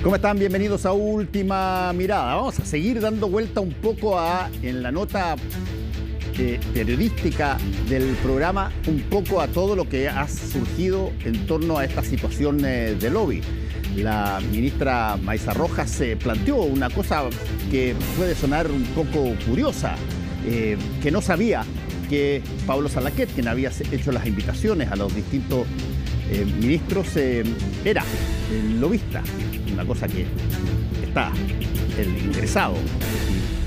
¿Cómo están? Bienvenidos a Última Mirada. Vamos a seguir dando vuelta un poco en la nota periodística del programa, un poco a todo lo que ha surgido en torno a esta situación de lobby. La ministra Maysa Rojas se planteó una cosa que puede sonar un poco curiosa, que no sabía que Pablo Salaquet, quien había hecho las invitaciones a los distintos ministros, era el lobista, una cosa que está el ingresado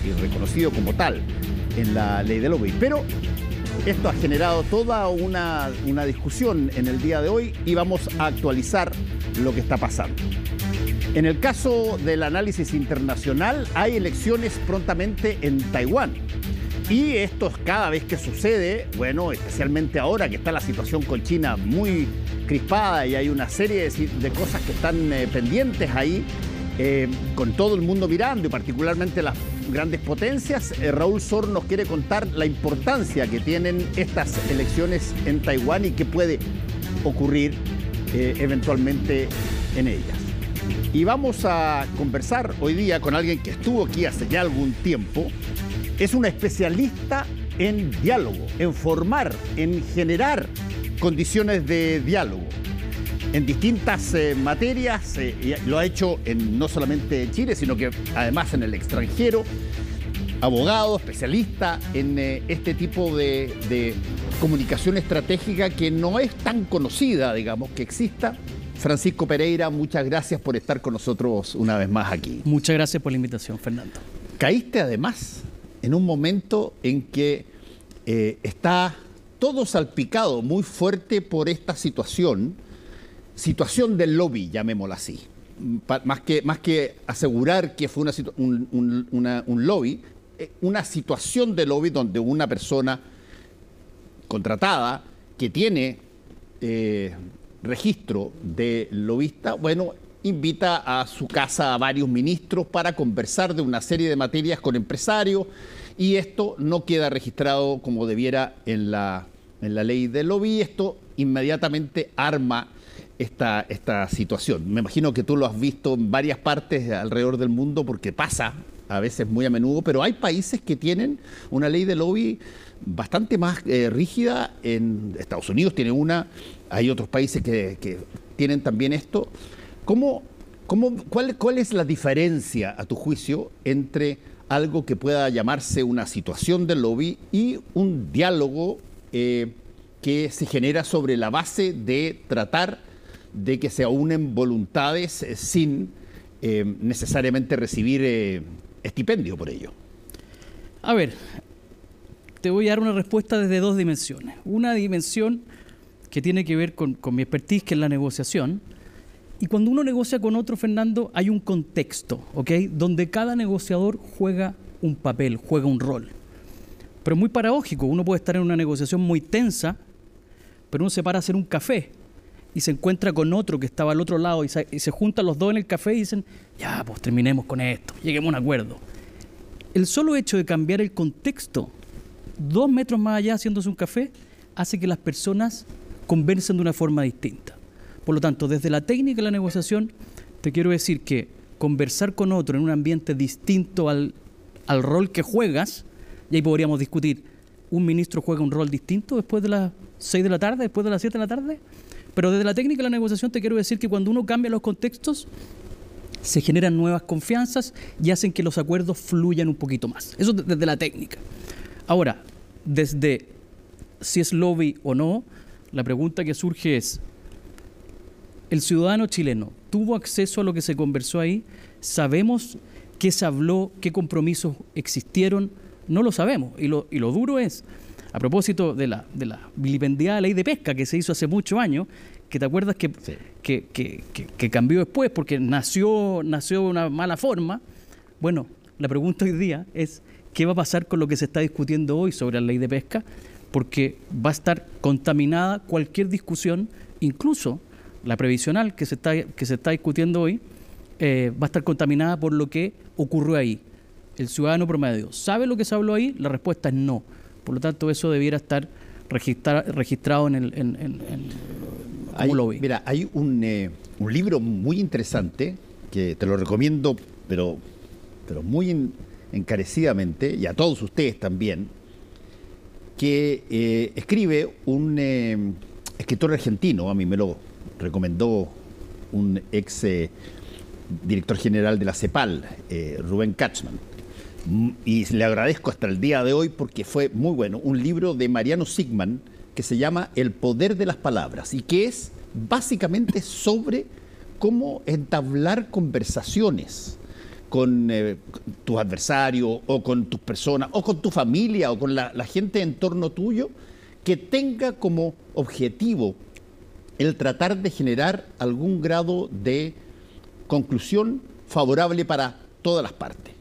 y reconocido como tal en la ley de lobby. Pero esto ha generado toda una discusión en el día de hoy y vamos a actualizar lo que está pasando. En el caso del análisis internacional, hay elecciones prontamente en Taiwán. Y esto cada vez que sucede, bueno, especialmente ahora que está la situación con China muy crispada y hay una serie de cosas que están pendientes ahí, con todo el mundo mirando y particularmente las grandes potencias, Raúl Sor nos quiere contar la importancia que tienen estas elecciones en Taiwán y qué puede ocurrir eventualmente en ellas. Y vamos a conversar hoy día con alguien que estuvo aquí hace ya algún tiempo. Es una especialista en diálogo, en formar, en generar condiciones de diálogo en distintas materias. Y lo ha hecho no solamente en Chile, sino que además en el extranjero. Abogado, especialista en este tipo de comunicación estratégica que no es tan conocida, digamos, que exista. Francisco Pereira, muchas gracias por estar con nosotros una vez más aquí. Muchas gracias por la invitación, Fernando. Caíste además en un momento en que está todo salpicado muy fuerte por esta situación del lobby, llamémosla así. Más que asegurar que fue un lobby, una situación de lobby donde una persona contratada que tiene registro de lobista, bueno, invita a su casa a varios ministros para conversar de una serie de materias con empresarios y esto no queda registrado como debiera en la ley de lobby. Esto inmediatamente arma esta situación. Me imagino que tú lo has visto en varias partes alrededor del mundo porque pasa a veces muy a menudo, pero hay países que tienen una ley de lobby bastante más rígida. En Estados Unidos tiene una, hay otros países que tienen también esto. ¿Cuál es la diferencia, a tu juicio, entre algo que pueda llamarse una situación de lobby y un diálogo que se genera sobre la base de tratar de que se unen voluntades sin necesariamente recibir estipendio por ello? A ver, te voy a dar una respuesta desde dos dimensiones. Una dimensión que tiene que ver con mi expertise, que es la negociación. Y cuando uno negocia con otro, Fernando, hay un contexto, ¿ok? Donde cada negociador juega un papel, juega un rol. Pero es muy paradójico. Uno puede estar en una negociación muy tensa, pero uno se para a hacer un café y se encuentra con otro que estaba al otro lado y se juntan los dos en el café y dicen, ya, pues terminemos con esto, lleguemos a un acuerdo. El solo hecho de cambiar el contexto 2 metros más allá haciéndose un café hace que las personas conversen de una forma distinta. Por lo tanto, desde la técnica de la negociación, te quiero decir que conversar con otro en un ambiente distinto al rol que juegas, y ahí podríamos discutir, ¿un ministro juega un rol distinto después de las 6 de la tarde, después de las 7 de la tarde? Pero desde la técnica de la negociación te quiero decir que cuando uno cambia los contextos, se generan nuevas confianzas y hacen que los acuerdos fluyan un poquito más. Eso desde la técnica. Ahora, desde si es lobby o no, la pregunta que surge es, ¿el ciudadano chileno tuvo acceso a lo que se conversó ahí? ¿Sabemos qué se habló, qué compromisos existieron? No lo sabemos. Y lo duro es, a propósito de la vilipendiada ley de pesca que se hizo hace muchos años, que te acuerdas que, sí, que cambió después porque nació de una mala forma. Bueno, la pregunta hoy día es, ¿qué va a pasar con lo que se está discutiendo hoy sobre la ley de pesca? Porque va a estar contaminada cualquier discusión, incluso la previsional que se está discutiendo hoy, va a estar contaminada por lo que ocurrió ahí. ¿El ciudadano promedio sabe lo que se habló ahí? La respuesta es no. Por lo tanto, eso debiera estar registrado como lobby. Mira, hay un libro muy interesante que te lo recomiendo, pero muy encarecidamente, y a todos ustedes también, que escribe un escritor argentino. A mí me lo recomendó un ex director general de la CEPAL, Rubén Katzmann, y le agradezco hasta el día de hoy porque fue muy bueno. Un libro de Mariano Sigman que se llama El poder de las palabras, y que es básicamente sobre cómo entablar conversaciones con tus adversarios, o con tus personas, o con tu familia, o con la gente en torno tuyo, que tenga como objetivo el tratar de generar algún grado de conclusión favorable para todas las partes.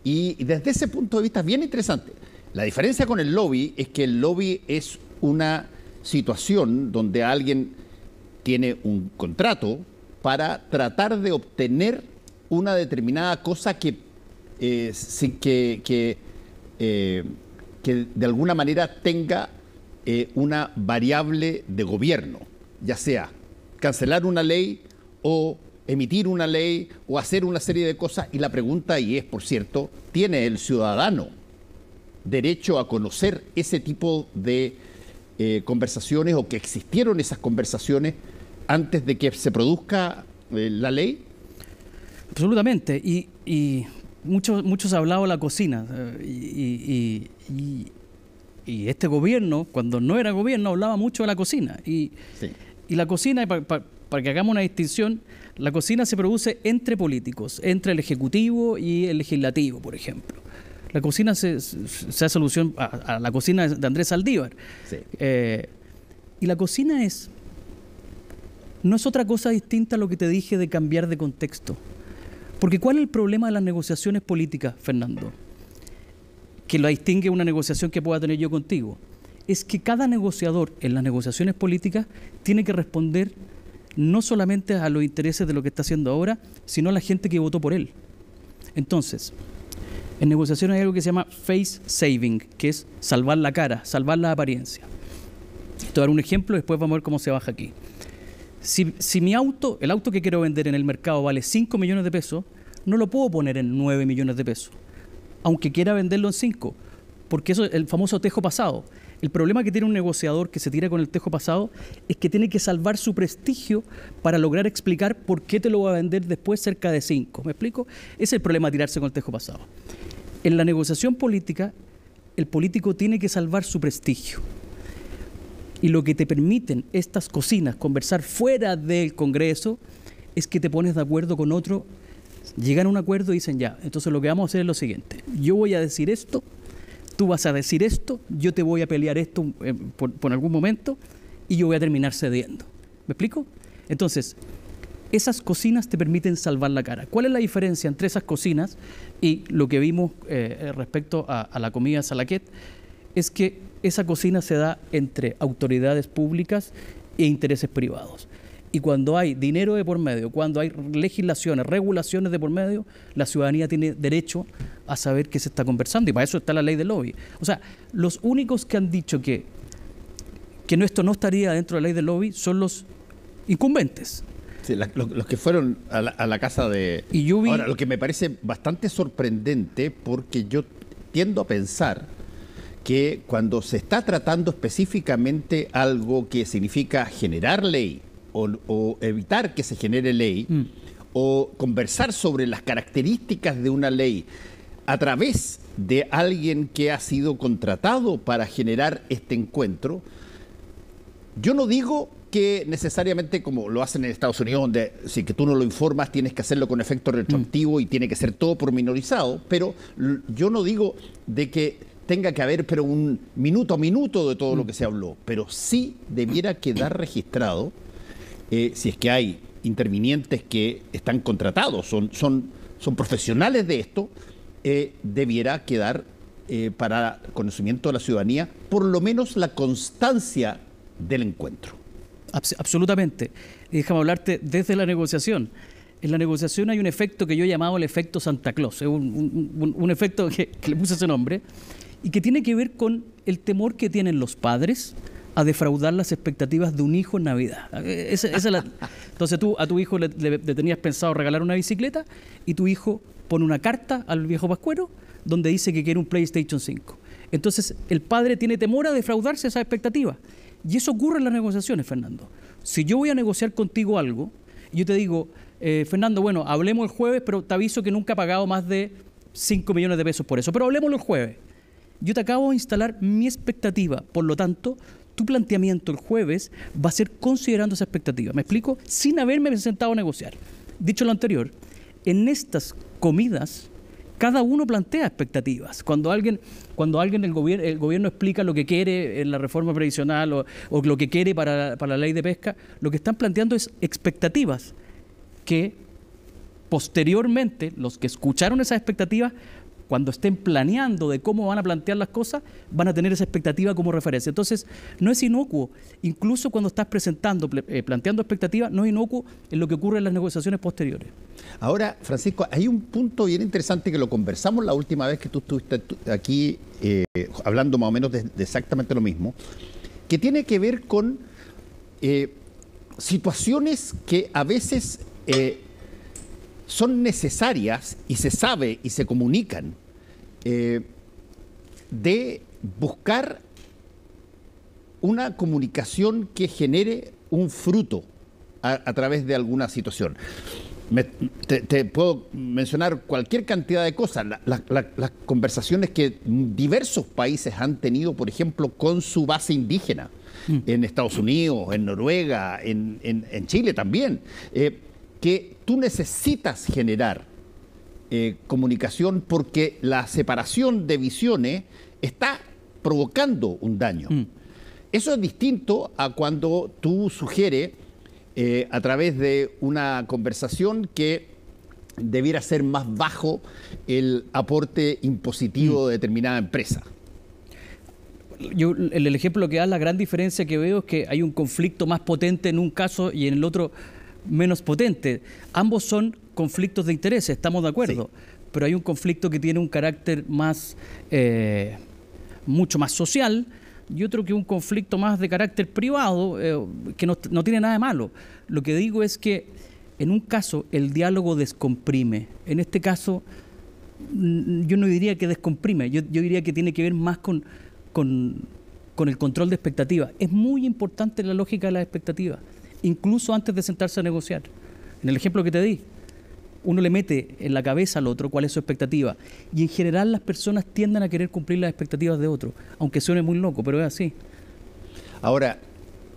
Y desde ese punto de vista es bien interesante. La diferencia con el lobby es que el lobby es una situación donde alguien tiene un contrato para tratar de obtener una determinada cosa que de alguna manera tenga una variable de gobierno, ya sea cancelar una ley o emitir una ley o hacer una serie de cosas. Y la pregunta ahí es, por cierto, ¿tiene el ciudadano derecho a conocer ese tipo de conversaciones, o que existieron esas conversaciones antes de que se produzca la ley? Absolutamente. Y muchos ha hablado de la cocina. Y este gobierno, cuando no era gobierno, hablaba mucho de la cocina. Y la cocina, para que hagamos una distinción, la cocina se produce entre políticos, entre el Ejecutivo y el Legislativo, por ejemplo. La cocina se hace alusión a la cocina de Andrés Saldívar. Sí. Y la cocina no es otra cosa distinta a lo que te dije de cambiar de contexto. Porque ¿cuál es el problema de las negociaciones políticas, Fernando? Que la distingue una negociación que pueda tener yo contigo. Es que cada negociador en las negociaciones políticas tiene que responder no solamente a los intereses de lo que está haciendo ahora, sino a la gente que votó por él. Entonces, en negociaciones hay algo que se llama face saving, que es salvar la cara, salvar la apariencia. Te voy a dar un ejemplo, después vamos a ver cómo se baja aquí. Si mi auto, el auto que quiero vender en el mercado vale 5 millones de pesos, no lo puedo poner en 9 millones de pesos, aunque quiera venderlo en 5, porque eso es el famoso tejo pasado. El problema que tiene un negociador que se tira con el tejo pasado es que tiene que salvar su prestigio para lograr explicar por qué te lo va a vender después cerca de 5. ¿Me explico? Ese es el problema de tirarse con el tejo pasado. En la negociación política, el político tiene que salvar su prestigio. Y lo que te permiten estas cocinas, conversar fuera del Congreso, es que te pones de acuerdo con otro, llegan a un acuerdo y dicen ya, entonces lo que vamos a hacer es lo siguiente: yo voy a decir esto, tú vas a decir esto, yo te voy a pelear esto por algún momento y yo voy a terminar cediendo. ¿Me explico? Entonces, esas cocinas te permiten salvar la cara. ¿Cuál es la diferencia entre esas cocinas y lo que vimos respecto a la comida Salaquet? Es que esa cocina se da entre autoridades públicas e intereses privados. Y cuando hay dinero de por medio, cuando hay legislaciones, regulaciones de por medio, la ciudadanía tiene derecho a saber qué se está conversando, y para eso está la ley del lobby. O sea, los únicos que han dicho que esto no estaría dentro de la ley del lobby son los incumbentes. Sí, los que fueron a la casa de... Y yo vi... Ahora, lo que me parece bastante sorprendente, porque yo tiendo a pensar que cuando se está tratando específicamente algo que significa generar ley o evitar que se genere ley, o conversar sobre las características de una ley a través de alguien que ha sido contratado para generar este encuentro, yo no digo que necesariamente, como lo hacen en Estados Unidos, donde si que tú no lo informas tienes que hacerlo con efecto retroactivo y tiene que ser todo pormenorizado, pero yo no digo de que tenga que haber un minuto a minuto de todo lo que se habló, pero sí debiera quedar registrado, si es que hay intervinientes que están contratados, son profesionales de esto, debiera quedar para conocimiento de la ciudadanía por lo menos la constancia del encuentro. Absolutamente. Déjame hablarte desde la negociación. En la negociación hay un efecto que yo he llamado el efecto Santa Claus, es un efecto que le puse ese nombre, y que tiene que ver con el temor que tienen los padres a defraudar las expectativas de un hijo en Navidad. Entonces tú a tu hijo le tenías pensado regalar una bicicleta y tu hijo pone una carta al viejo pascuero donde dice que quiere un PlayStation 5. Entonces el padre tiene temor a defraudarse esas expectativas. Y eso ocurre en las negociaciones, Fernando. Si yo voy a negociar contigo algo, y yo te digo, Fernando, bueno, hablemos el jueves, pero te aviso que nunca he pagado más de 5 millones de pesos por eso, pero hablemoslo el jueves. Yo te acabo de instalar mi expectativa, por lo tanto, tu planteamiento el jueves va a ser considerando esa expectativa. ¿Me explico? Sin haberme sentado a negociar. Dicho lo anterior, en estas comidas, cada uno plantea expectativas. Cuando alguien el gobierno explica lo que quiere en la reforma previsional o lo que quiere para la ley de pesca, lo que están planteando es expectativas que posteriormente los que escucharon esas expectativas, cuando estén planeando de cómo van a plantear las cosas, van a tener esa expectativa como referencia. Entonces, no es inocuo, incluso cuando estás planteando expectativas, no es inocuo en lo que ocurre en las negociaciones posteriores. Ahora, Francisco, hay un punto bien interesante que lo conversamos la última vez que tú estuviste aquí hablando más o menos de exactamente lo mismo, que tiene que ver con situaciones que a veces son necesarias y se sabe y se comunican de buscar una comunicación que genere un fruto a través de alguna situación. Te puedo mencionar cualquier cantidad de cosas. Las conversaciones que diversos países han tenido, por ejemplo, con su base indígena, en Estados Unidos, en Noruega, en Chile también, que tú necesitas generar comunicación porque la separación de visiones está provocando un daño. Eso es distinto a cuando tú sugieres a través de una conversación que debiera ser más bajo el aporte impositivo de determinada empresa. Yo, el ejemplo que da, la gran diferencia que veo es que hay un conflicto más potente en un caso y en el otro menos potente. Ambos son conflictos de intereses, estamos de acuerdo, sí. Pero hay un conflicto que tiene un carácter más, mucho más social, y otro que un conflicto más de carácter privado, que no tiene nada de malo. Lo que digo es que en un caso el diálogo descomprime. En este caso yo no diría que descomprime, yo diría que tiene que ver más con el control de expectativas. Es muy importante la lógica de las expectativas, incluso antes de sentarse a negociar. En el ejemplo que te di, uno le mete en la cabeza al otro cuál es su expectativa, y en general las personas tienden a querer cumplir las expectativas de otro, aunque suene muy loco, pero es así. Ahora,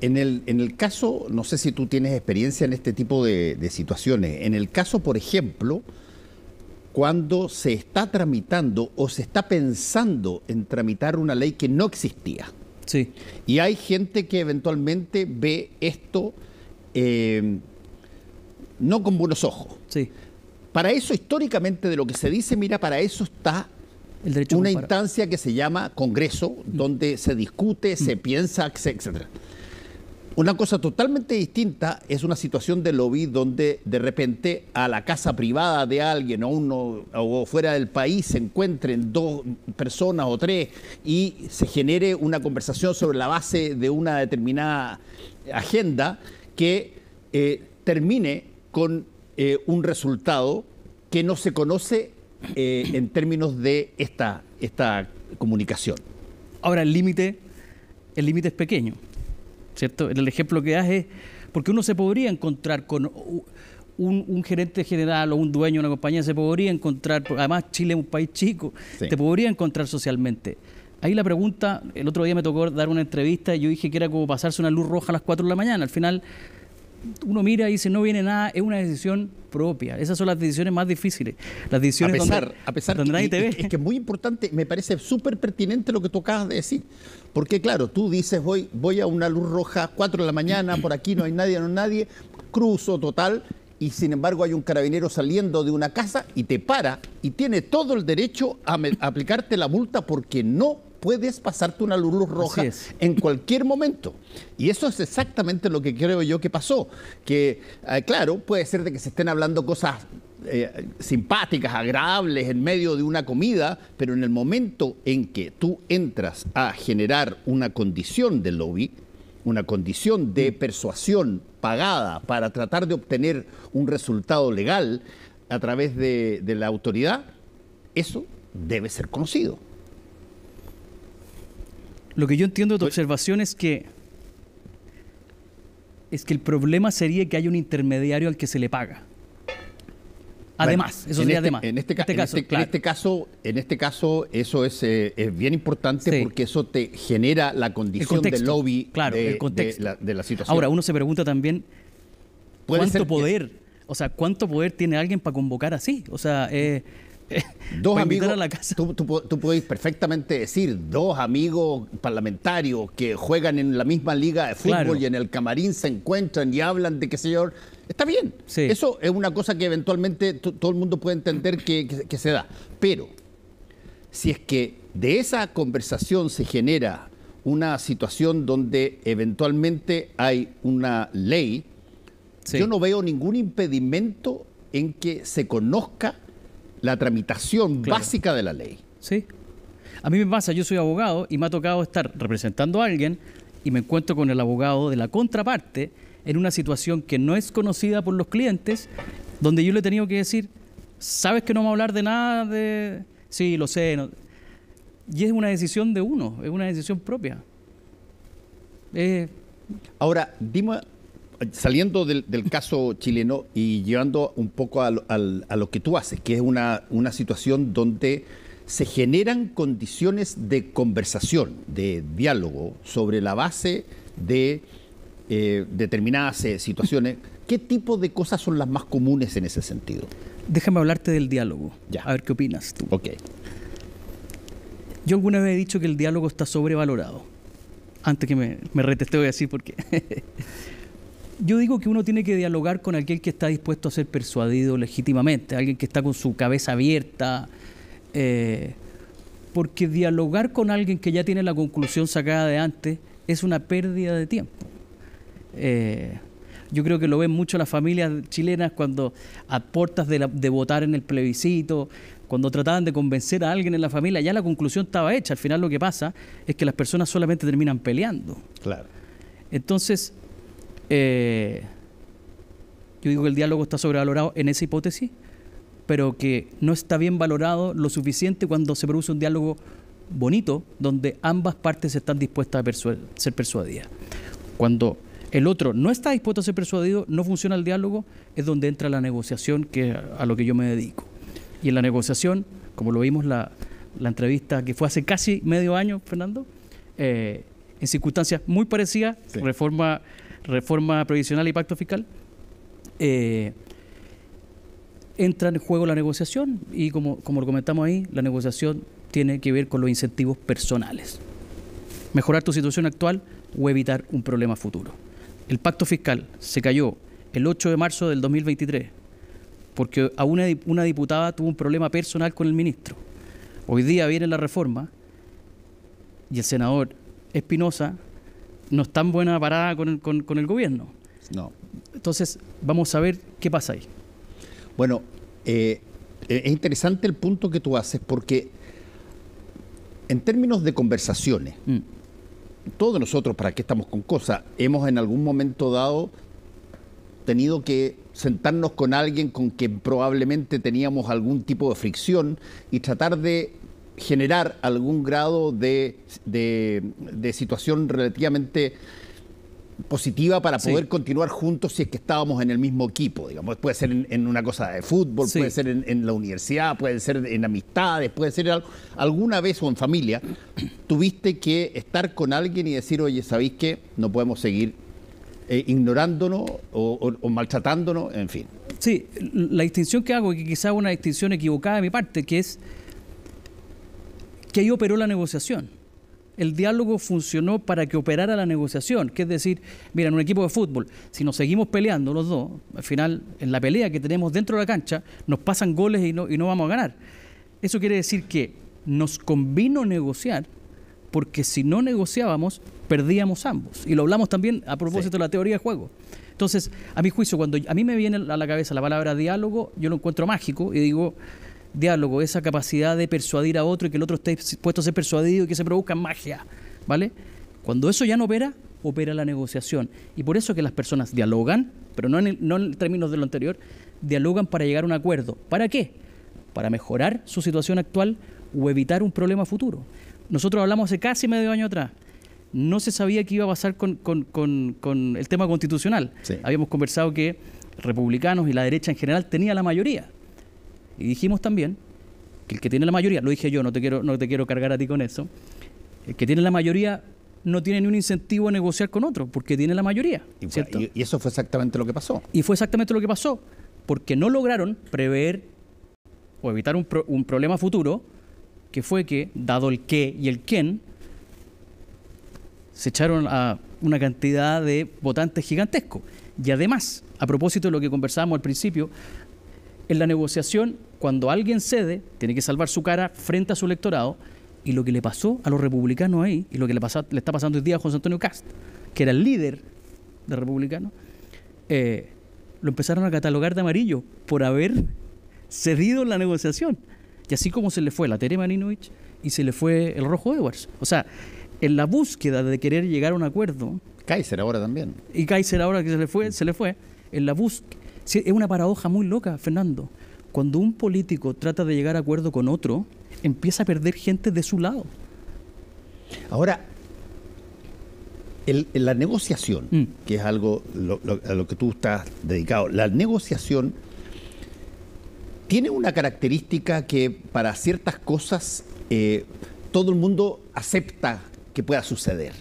en el caso, no sé si tú tienes experiencia en este tipo de situaciones, en el caso, por ejemplo, cuando se está tramitando o se está pensando en tramitar una ley que no existía. Sí. Y hay gente que eventualmente ve esto no con buenos ojos. Sí. Para eso, históricamente, de lo que se dice, mira, para eso está el derecho una instancia que se llama Congreso, donde se discute, se piensa, etc. Una cosa totalmente distinta es una situación de lobby donde de repente a la casa privada de alguien o fuera del país se encuentren 2 personas o 3 y se genere una conversación sobre la base de una determinada agenda que termine con un resultado que no se conoce en términos de esta comunicación. Ahora, el límite es pequeño, ¿cierto? El ejemplo que das es porque uno se podría encontrar con un gerente general o un dueño de una compañía, se podría encontrar, además Chile es un país chico, sí. Te podría encontrar socialmente. Ahí la pregunta, el otro día me tocó dar una entrevista y yo dije que era como pasarse una luz roja a las 4 de la mañana. Al final uno mira y dice no viene nada, es una decisión propia. Esas son las decisiones más difíciles. Las decisiones a pesar donde nadie te ve. Es que es muy importante, me parece súper pertinente lo que tú acabas de decir. Porque claro, tú dices voy a una luz roja 4 de la mañana, por aquí no hay nadie, cruzo total, y sin embargo hay un carabinero saliendo de una casa y te para y tiene todo el derecho a aplicarte la multa porque no puedes pasarte una luz roja en cualquier momento. Y eso es exactamente lo que creo yo que pasó. Que, claro, puede ser de que se estén hablando cosas simpáticas, agradables en medio de una comida, pero en el momento en que tú entras a generar una condición de lobby, una condición de persuasión pagada para tratar de obtener un resultado legal a través de la autoridad, eso debe ser conocido. Lo que yo entiendo de tu observación es que el problema sería que hay un intermediario al que se le paga. Además, bueno, eso sería además. En este caso, eso es bien importante, sí, porque eso te genera la condición del lobby, claro, de la situación. Ahora, uno se pregunta también cuánto poder tiene alguien para convocar así. O sea, dos amigos a la casa. Tú puedes perfectamente decir, dos amigos parlamentarios que juegan en la misma liga de fútbol, claro, y en el camarín se encuentran y hablan de qué sé yo. Está bien, sí, eso es una cosa que eventualmente todo el mundo puede entender que se da. Pero si es que de esa conversación se genera una situación donde eventualmente hay una ley, sí, yo no veo ningún impedimento en que se conozca la tramitación, claro, básica de la ley. Sí. A mí me pasa, yo soy abogado y me ha tocado estar representando a alguien y me encuentro con el abogado de la contraparte en una situación que no es conocida por los clientes, donde yo le he tenido que decir, ¿sabes que no vamos a hablar de nada de...? Sí, lo sé. No. Y es una decisión de uno, es una decisión propia. Ahora, dime, saliendo del caso chileno y llevando un poco a lo que tú haces, que es una situación donde se generan condiciones de conversación, de diálogo, sobre la base de determinadas situaciones. ¿Qué tipo de cosas son las más comunes en ese sentido? Déjame hablarte del diálogo, ya, a ver qué opinas tú. Ok. Yo alguna vez he dicho que el diálogo está sobrevalorado. Antes que me retes, te voy a decir por qué. Yo digo que uno tiene que dialogar con aquel que está dispuesto a ser persuadido legítimamente, alguien que está con su cabeza abierta, porque dialogar con alguien que ya tiene la conclusión sacada de antes es una pérdida de tiempo. Yo creo que lo ven mucho las familias chilenas cuando a puertas de votar en el plebiscito, cuando trataban de convencer a alguien en la familia, ya la conclusión estaba hecha. Al final lo que pasa es que las personas solamente terminan peleando. Claro. Entonces, yo digo que el diálogo está sobrevalorado en esa hipótesis, pero que no está bien valorado lo suficiente cuando se produce un diálogo bonito, donde ambas partes están dispuestas a ser persuadidas. Cuando el otro no está dispuesto a ser persuadido, no funciona el diálogo, es donde entra la negociación, que es a lo que yo me dedico. Y en la negociación, como lo vimos la entrevista que fue hace casi medio año, Fernando, en circunstancias muy parecidas, sí, reforma previsional y pacto fiscal, entra en juego la negociación y como lo comentamos ahí, la negociación tiene que ver con los incentivos personales. Mejorar tu situación actual o evitar un problema futuro. El pacto fiscal se cayó el 8 de marzo del 2023 porque a una diputada tuvo un problema personal con el ministro. Hoy día viene la reforma y el senador Espinosa no está en buena parada con el gobierno. No. Entonces, vamos a ver qué pasa ahí. Bueno, es interesante el punto que tú haces porque en términos de conversaciones, todos nosotros, ¿para qué estamos con cosas? Hemos en algún momento dado tenido que sentarnos con alguien con quien probablemente teníamos algún tipo de fricción y tratar de generar algún grado de situación relativamente positiva para poder, sí, continuar juntos si es que estábamos en el mismo equipo, digamos. Puede ser en una cosa de fútbol, sí, puede ser en la universidad, puede ser en amistades, puede ser alguna vez o en familia, tuviste que estar con alguien y decir, oye, ¿sabéis qué? No podemos seguir ignorándonos o maltratándonos, en fin. Sí, la distinción que hago, que quizá una distinción equivocada de mi parte, que es que ahí operó la negociación. El diálogo funcionó para que operara la negociación, que es decir, mira, en un equipo de fútbol, si nos seguimos peleando los dos, al final, en la pelea que tenemos dentro de la cancha, nos pasan goles y no vamos a ganar. Eso quiere decir que nos convino negociar, porque si no negociábamos, perdíamos ambos. Y lo hablamos también a propósito, sí, de la teoría de juego. Entonces, a mi juicio, cuando a mí me viene a la cabeza la palabra diálogo, yo lo encuentro mágico y digo, diálogo, esa capacidad de persuadir a otro y que el otro esté dispuesto a ser persuadido y que se produzca magia, ¿vale? Cuando eso ya no opera, opera la negociación. Y por eso que las personas dialogan, pero no en términos de lo anterior, dialogan para llegar a un acuerdo. ¿Para qué? Para mejorar su situación actual o evitar un problema futuro. Nosotros hablamos hace casi medio año atrás. No se sabía qué iba a pasar con el tema constitucional. Sí. Habíamos conversado que republicanos y la derecha en general tenía la mayoría. Y dijimos también que el que tiene la mayoría, lo dije yo, no te quiero cargar a ti con eso, el que tiene la mayoría no tiene ni un incentivo a negociar con otro, porque tiene la mayoría. ¿Cierto? Y eso fue exactamente lo que pasó. Y fue exactamente lo que pasó, porque no lograron prever o evitar un problema futuro, que fue que, dado el qué y el quién, se echaron a una cantidad de votantes gigantescos. Y además, a propósito de lo que conversábamos al principio, en la negociación, cuando alguien cede, tiene que salvar su cara frente a su electorado, y lo que le pasó a los republicanos ahí, y lo que le está pasando hoy día a José Antonio Kast, que era el líder de republicanos, lo empezaron a catalogar de amarillo por haber cedido en la negociación. Y así como se le fue la Tere Marinovich y se le fue el Rojo Edwards. O sea, en la búsqueda de querer llegar a un acuerdo... Kaiser ahora también. Y Kaiser ahora que se le fue. En la búsqueda... Sí, es una paradoja muy loca, Fernando. Cuando un político trata de llegar a acuerdo con otro, empieza a perder gente de su lado. Ahora, en la negociación, que es algo a lo que tú estás dedicado, la negociación tiene una característica que para ciertas cosas todo el mundo acepta que pueda suceder.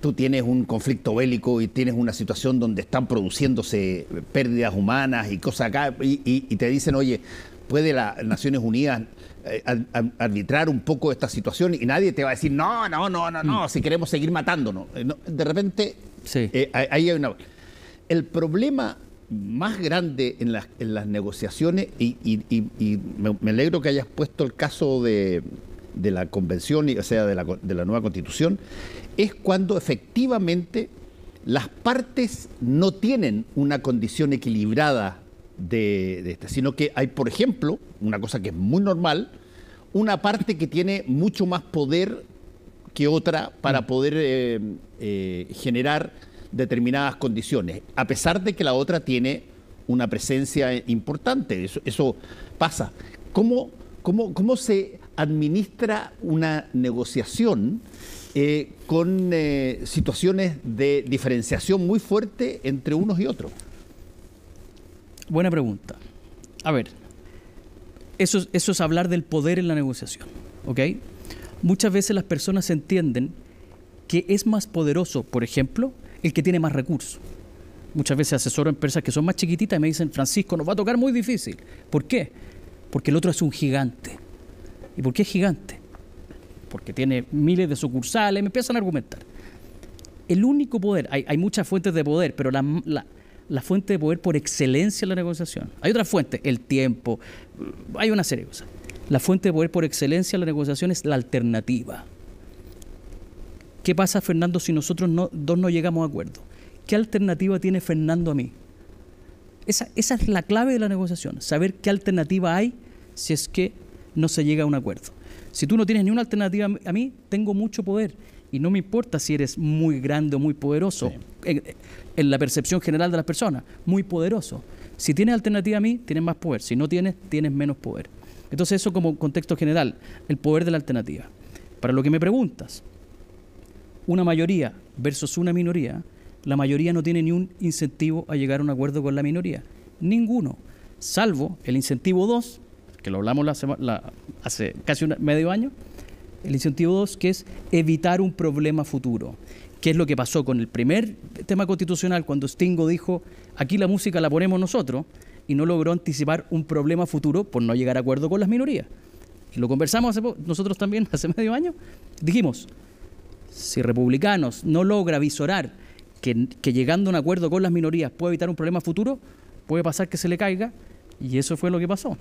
Tú tienes un conflicto bélico y tienes una situación donde están produciéndose pérdidas humanas y cosas acá, y te dicen, oye, ¿puede las Naciones Unidas arbitrar un poco esta situación? Y nadie te va a decir, no, si queremos seguir matándonos. De repente, sí. Ahí hay una... El problema más grande en las negociaciones, y me alegro que hayas puesto el caso de la convención, o sea, de la nueva constitución, es cuando efectivamente las partes no tienen una condición equilibrada de esta, sino que hay, por ejemplo, una cosa que es muy normal, una parte que tiene mucho más poder que otra para poder generar determinadas condiciones, a pesar de que la otra tiene una presencia importante. Eso pasa. ¿Cómo se administra una negociación con situaciones de diferenciación muy fuerte entre unos y otros? Buena pregunta. A ver, eso es hablar del poder en la negociación, ¿ok? Muchas veces las personas entienden que es más poderoso, por ejemplo, el que tiene más recursos. Muchas veces asesoro empresas que son más chiquititas y me dicen, Francisco, nos va a tocar muy difícil. ¿Por qué? Porque el otro es un gigante. ¿Y por qué es gigante? Porque tiene miles de sucursales, me empiezan a argumentar. El único poder, hay muchas fuentes de poder, pero la fuente de poder por excelencia en la negociación. Hay otras fuentes, el tiempo, hay una serie de cosas. La fuente de poder por excelencia en la negociación es la alternativa. ¿Qué pasa, Fernando, si nosotros dos no llegamos a acuerdo? ¿Qué alternativa tiene Fernando a mí? Esa es la clave de la negociación, saber qué alternativa hay si es que no se llega a un acuerdo. Si tú no tienes ni una alternativa a mí, tengo mucho poder. Y no me importa si eres muy grande o muy poderoso, sí, en la percepción general de las personas, muy poderoso. Si tienes alternativa a mí, tienes más poder. Si no tienes, tienes menos poder. Entonces eso como contexto general, el poder de la alternativa. Para lo que me preguntas, una mayoría versus una minoría, la mayoría no tiene ni un incentivo a llegar a un acuerdo con la minoría. Ninguno. Salvo el incentivo 2, que lo hablamos hace casi medio año, el incentivo 2, que es evitar un problema futuro. ¿Qué es lo que pasó con el primer tema constitucional cuando Stingo dijo, aquí la música la ponemos nosotros, y no logró anticipar un problema futuro por no llegar a acuerdo con las minorías? Y lo conversamos nosotros también hace medio año. Dijimos, si Republicanos no logra visorar que llegando a un acuerdo con las minorías puede evitar un problema futuro, puede pasar que se le caiga, y eso fue lo que pasó.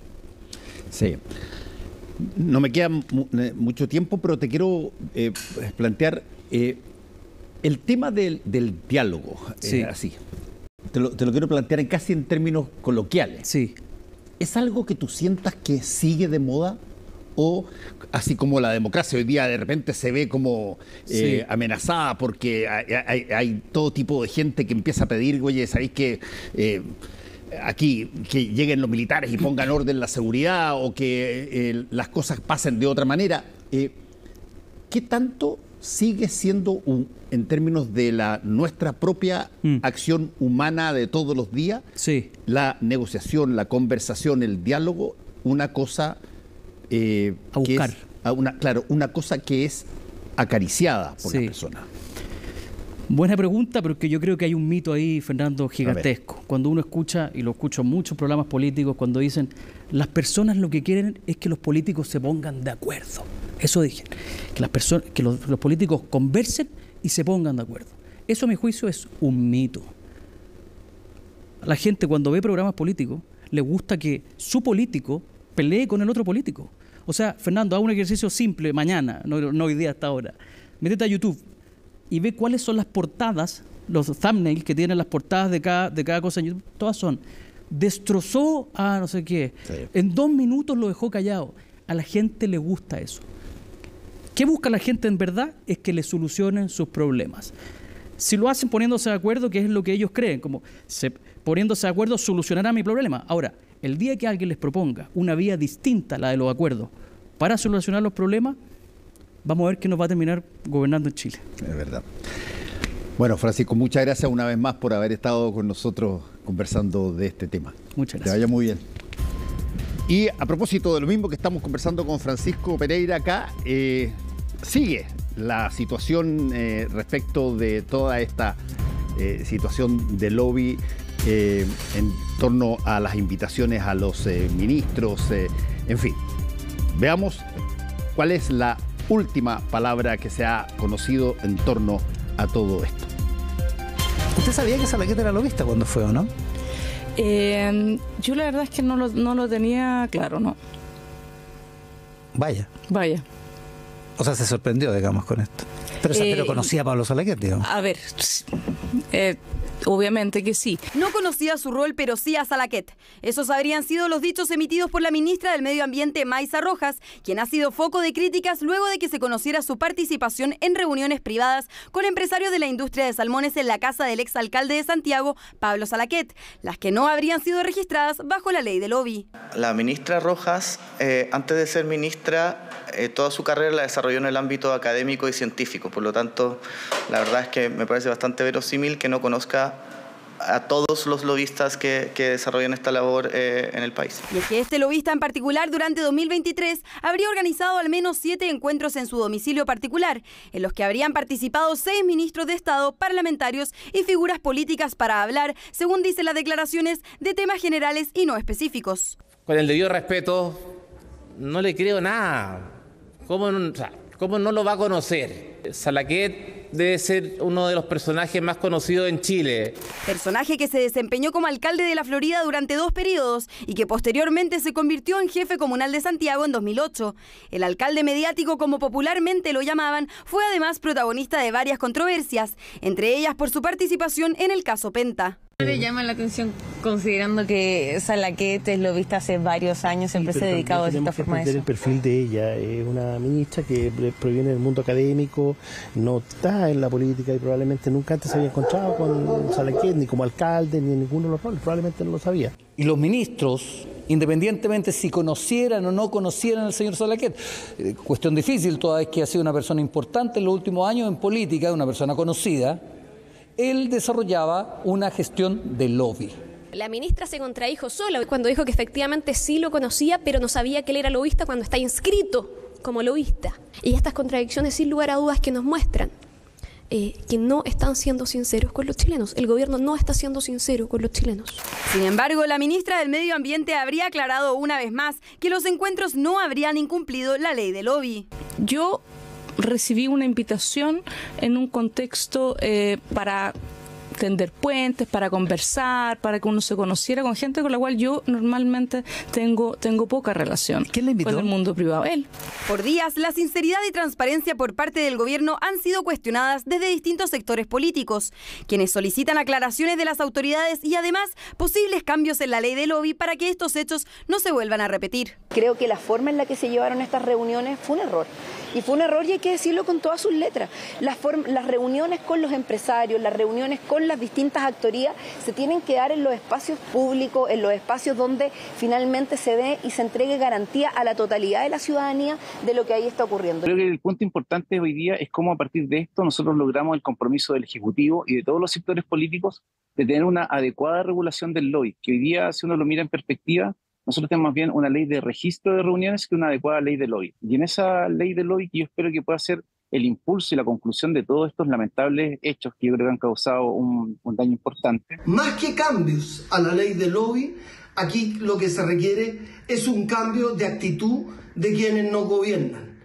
Sí. No me queda mucho tiempo, pero te quiero plantear el tema del diálogo. Sí. Así. Te lo quiero plantear casi en términos coloquiales. Sí. ¿Es algo que tú sientas que sigue de moda o así como la democracia hoy día de repente se ve como amenazada porque hay todo tipo de gente que empieza a pedir, oye, ¿sabéis que aquí que lleguen los militares y pongan orden en la seguridad o que las cosas pasen de otra manera? ¿Qué tanto sigue siendo, en términos de nuestra propia acción humana de todos los días, la negociación, la conversación, el diálogo, una cosa a buscar? Una cosa que es acariciada por la persona. Buena pregunta, porque yo creo que hay un mito ahí, Fernando, gigantesco. Cuando uno escucha, y lo escucho en muchos programas políticos, cuando dicen, las personas lo que quieren es que los políticos se pongan de acuerdo. Eso dije, que los políticos conversen y se pongan de acuerdo. Eso, a mi juicio, es un mito. A la gente, cuando ve programas políticos, le gusta que su político pelee con el otro político. O sea, Fernando, haga un ejercicio simple mañana, no hoy día, hasta ahora. Métete a YouTube y ve cuáles son las portadas, los thumbnails que tienen las portadas de cada cosa en YouTube. Todas son, destrozó a no sé qué, en 2 minutos lo dejó callado. A la gente le gusta eso. ¿Qué busca la gente en verdad? Es que le solucionen sus problemas. Si lo hacen poniéndose de acuerdo, que es lo que ellos creen, como poniéndose de acuerdo solucionará mi problema. Ahora, el día que alguien les proponga una vía distinta a la de los acuerdos para solucionar los problemas, vamos a ver que nos va a terminar gobernando en Chile. Es verdad. Bueno, Francisco, muchas gracias una vez más por haber estado con nosotros conversando de este tema. Muchas gracias. Que vaya muy bien. Y a propósito de lo mismo que estamos conversando con Francisco Pereira acá, sigue la situación respecto de toda esta situación de lobby en torno a las invitaciones a los ministros, en fin. Veamos cuál es la última palabra que se ha conocido en torno a todo esto. ¿Usted sabía que Salaquet era lobista cuando fue o no? Yo la verdad es que no lo tenía claro, ¿no? Vaya. O sea, se sorprendió, digamos, con esto. Pero conocía a Pablo Salaquet, digamos. A ver, obviamente que sí. No conocía su rol, pero sí a Salaquet. Esos habrían sido los dichos emitidos por la ministra del Medio Ambiente, Maysa Rojas, quien ha sido foco de críticas luego de que se conociera su participación en reuniones privadas con empresarios de la industria de salmones en la casa del exalcalde de Santiago, Pablo Salaquet, las que no habrían sido registradas bajo la ley de lobby. La ministra Rojas, antes de ser ministra, toda su carrera la desarrolló en el ámbito académico y científico. Por lo tanto, la verdad es que me parece bastante verosímil que no conozca a todos los lobistas que desarrollan esta labor en el país. Y es que este lobista en particular durante 2023 habría organizado al menos 7 encuentros en su domicilio particular, en los que habrían participado 6 ministros de Estado, parlamentarios y figuras políticas para hablar, según dicen las declaraciones, de temas generales y no específicos. Con el debido respeto, no le creo nada. ¿Cómo no lo va a conocer? Salaquet debe ser uno de los personajes más conocidos en Chile. Personaje que se desempeñó como alcalde de la Florida durante 2 periodos y que posteriormente se convirtió en jefe comunal de Santiago en 2008. El alcalde mediático, como popularmente lo llamaban, fue además protagonista de varias controversias, entre ellas por su participación en el caso Penta. ¿Le llama la atención considerando que Salaquet es lobista hace varios años, siempre se ha dedicado de esta forma a eso? El perfil de ella es una ministra que proviene del mundo académico, no está en la política y probablemente nunca antes se había encontrado con Salaquet, ni como alcalde, ni en ninguno de los roles, probablemente no lo sabía. Y los ministros, independientemente si conocieran o no conocieran al señor Salaquet, cuestión difícil toda vez que ha sido una persona importante en los últimos años en política, una persona conocida, él desarrollaba una gestión de lobby. La ministra se contradijo sola cuando dijo que efectivamente sí lo conocía, pero no sabía que él era lobista cuando está inscrito como lobista. Y estas contradicciones, sin lugar a dudas, que nos muestran que no están siendo sinceros con los chilenos. El gobierno no está siendo sincero con los chilenos. Sin embargo, la ministra del Medio Ambiente habría aclarado una vez más que los encuentros no habrían incumplido la ley de lobby. Yo recibí una invitación en un contexto para tender puentes, para conversar, para que uno se conociera con gente con la cual yo normalmente tengo poca relación. ¿Quién le invitó? Con el mundo privado. Él. Por días, la sinceridad y transparencia por parte del gobierno han sido cuestionadas desde distintos sectores políticos, quienes solicitan aclaraciones de las autoridades y además posibles cambios en la ley de lobby para que estos hechos no se vuelvan a repetir. Creo que la forma en la que se llevaron estas reuniones fue un error. Y fue un error y hay que decirlo con todas sus letras. Las reuniones con los empresarios, las reuniones con las distintas actorías se tienen que dar en los espacios públicos, en los espacios donde finalmente se dé y se entregue garantía a la totalidad de la ciudadanía de lo que ahí está ocurriendo. Creo que el punto importante hoy día es cómo a partir de esto nosotros logramos el compromiso del Ejecutivo y de todos los sectores políticos de tener una adecuada regulación del lobby, que hoy día, si uno lo mira en perspectiva, nosotros tenemos más bien una ley de registro de reuniones que una adecuada ley de lobby. Y en esa ley de lobby que yo espero que pueda ser el impulso y la conclusión de todos estos lamentables hechos que yo creo que han causado un daño importante. Más que cambios a la ley de lobby, aquí lo que se requiere es un cambio de actitud de quienes nos gobiernan.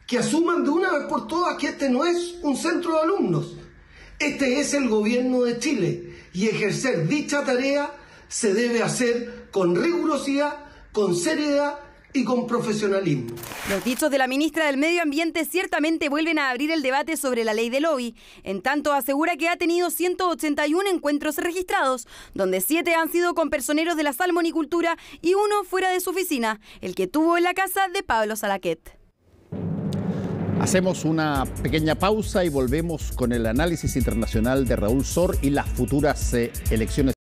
Que asuman de una vez por todas que este no es un centro de alumnos. Este es el gobierno de Chile y ejercer dicha tarea se debe hacer con rigurosidad, con seriedad y con profesionalismo. Los dichos de la ministra del Medio Ambiente ciertamente vuelven a abrir el debate sobre la ley de lobby. En tanto, asegura que ha tenido 181 encuentros registrados, donde 7 han sido con personeros de la salmonicultura y 1 fuera de su oficina, el que tuvo en la casa de Pablo Salaquet. Hacemos una pequeña pausa y volvemos con el análisis internacional de Raúl Sor y las futuras elecciones.